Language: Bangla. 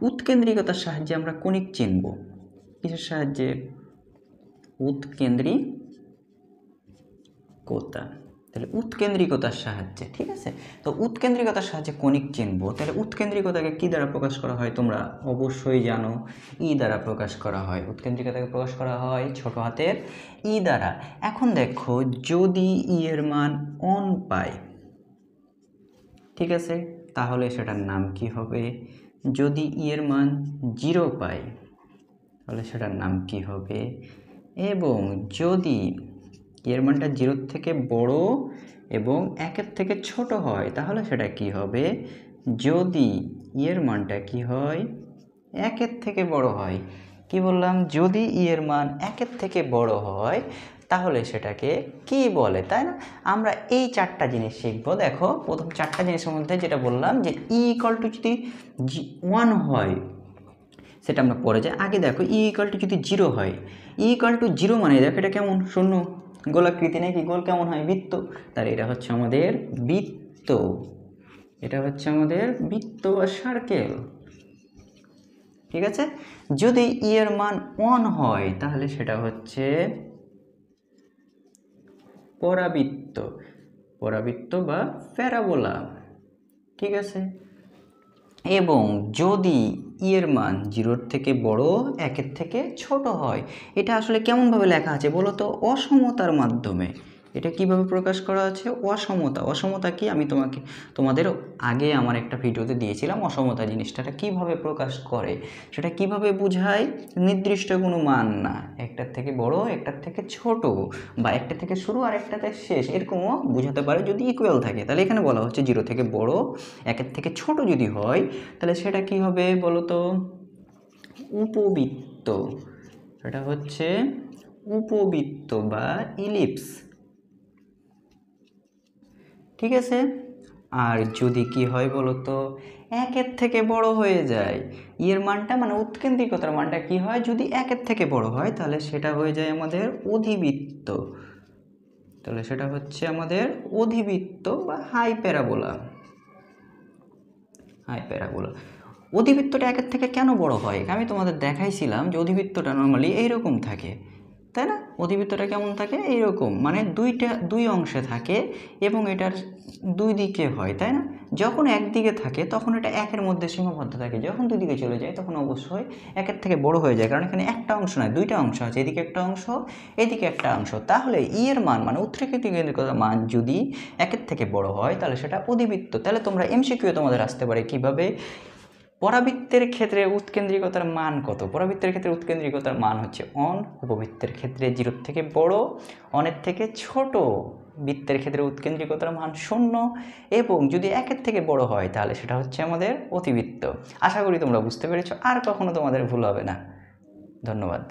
উৎকেন্দ্রিকতার সাহায্যে আমরা কণিক চিনব। কিসের সাহায্যে? উৎকেন্দ্রিকতা। তাহলে উৎকেন্দ্রিকতার সাহায্যে, ঠিক আছে। তো উৎকেন্দ্রিকতার সাহায্যে কণিক চিনব। তাহলে উৎকেন্দ্রিকতাকে কি দ্বারা প্রকাশ করা হয় তোমরা অবশ্যই জানো, ই দ্বারা প্রকাশ করা হয়। উৎকেন্দ্রিকতাকে প্রকাশ করা হয় ছোট হাতের ই দ্বারা। এখন দেখো, যদি ই এর মান 1 পাই, ঠিক আছে, তাহলে সেটার নাম কি হবে? যদি ই এর মান 0 পাই, তাহলে সেটার নাম কি হবে? এবং যদি এর মানটা 0 থেকে বড় এবং 1 থেকে ছোট হয়, তাহলে সেটা কি হবে? যদি এর মানটা কি হয়? 1 থেকে বড় হয়। কি বললাম? যদি এর মান 1 থেকে বড় হয়, তাহলে সেটাকে কি বলে, তাই না? আমরা এই 4টা জিনিস শিখবো। দেখো, প্রথম 4টা জিনিসের মধ্যে যেটা বললাম যে ই ইকুয়াল টু যদি 1 হয়, সেটা আমরা পরে যাই। আগে দেখো, ই ইকুয়াল টু যদি 0 হয়, ই ইকুয়াল টু 0 মানে দেখো এটা কেমন? শূন্য, গোলাকৃতি নাকি? গোল কেমন হয়? বৃত্ত। তাহলে এটা হচ্ছে আমাদের বৃত্ত। এটা হচ্ছে আমাদের বৃত্ত বা সার্কেল, ঠিক আছে। যদি ই এর মান 1 হয়, তাহলে সেটা হচ্ছে পরাবৃত্ত, পরাবৃত্ত বা প্যারাবোলা, ঠিক আছে। এবং যদি ই এর মান 0 থেকে বড়, 1 থেকে ছোট হয়, এটা আসলে কেমনভাবে লেখা আছে বলো তো? অসমতার মাধ্যমে। এটা কিভাবে প্রকাশ করা আছে? অসমতা। অসমতা কি আমি তোমাদের আগে আমার একটা ভিডিওতে দিয়েছিলাম। অসমতা জিনিসটা কিভাবে প্রকাশ করে, সেটা কিভাবে বোঝায়? নির্দিষ্ট কোনো মান না, একটার থেকে বড়, একটার থেকে ছোট, বা একটা থেকে শুরু আর একটাতে শেষ, এরকমও বোঝাতে পারে যদি ইকুয়াল থাকে। তাহলে এখানে বলা হচ্ছে 0 থেকে বড়, 1 থেকে ছোট যদি হয়, তাহলে সেটা কি হবে বলো তো? উপবৃত্ত। এটা হচ্ছে উপবৃত্ত বা ইলিপস, ঠিক আছে। আর যদি কি হয় বলো তো? 1 থেকে বড় হয়ে যায়, এর মানটা মানে উৎকেন্দ্রিকতার মানটা কি হয়? যদি 1 থেকে বড় হয়, তাহলে সেটা হয়ে যায় আমাদের অধিবৃত্ত। তাহলে সেটা হচ্ছে আমাদের অধিবৃত্ত বা হাই প্যারাবোলা। Hyperbola. অধিবৃত্তটা 1 থেকে কেন বড় হয়? আমি তোমাদের দেখাইছিলাম যে অধিবৃত্তটা নর্মালি এইরকম থাকে, তাই না? অধিবৃত্তটা কেমন থাকে? এইরকম, মানে দুই অংশে থাকে এবং এটার দুই দিকে হয়, তাই না? যখন একদিকে থাকে তখন এটা 1-এর মধ্যে সীমাবদ্ধ থাকে, যখন দুই দিকে চলে যায় তখন অবশ্যই 1-এর থেকে বড় হয়ে যায়, কারণ এখানে একটা অংশ নয়, দুইটা অংশ আছে, এদিকে একটা অংশ, এদিকে একটা অংশ। তাহলে ই এর মান মানে উৎকেন্দ্রিকতার মান যদি 1-এর থেকে বড় হয়, তাহলে সেটা অধিবৃত্ত। তাহলে তোমরা এমসিকিউ তোমাদের আসতে পারে কিভাবে? পরাবৃত্তের ক্ষেত্রে উৎকেন্দ্রিকতার মান কত? পরাবৃত্তের ক্ষেত্রে উৎকেন্দ্রিকতার মান হচ্ছে 1, উপবৃত্তের ক্ষেত্রে 0 থেকে বড়, 1-এর থেকে ছোট, বৃত্তের ক্ষেত্রে উৎকেন্দ্রিকতার মান 0, এবং যদি 1-এর থেকে বড় হয়, তাহলে সেটা হচ্ছে আমাদের অতিবৃত্ত। আশা করি তোমরা বুঝতে পেরেছো, আর কখনো তোমাদের ভুল হবে না। ধন্যবাদ।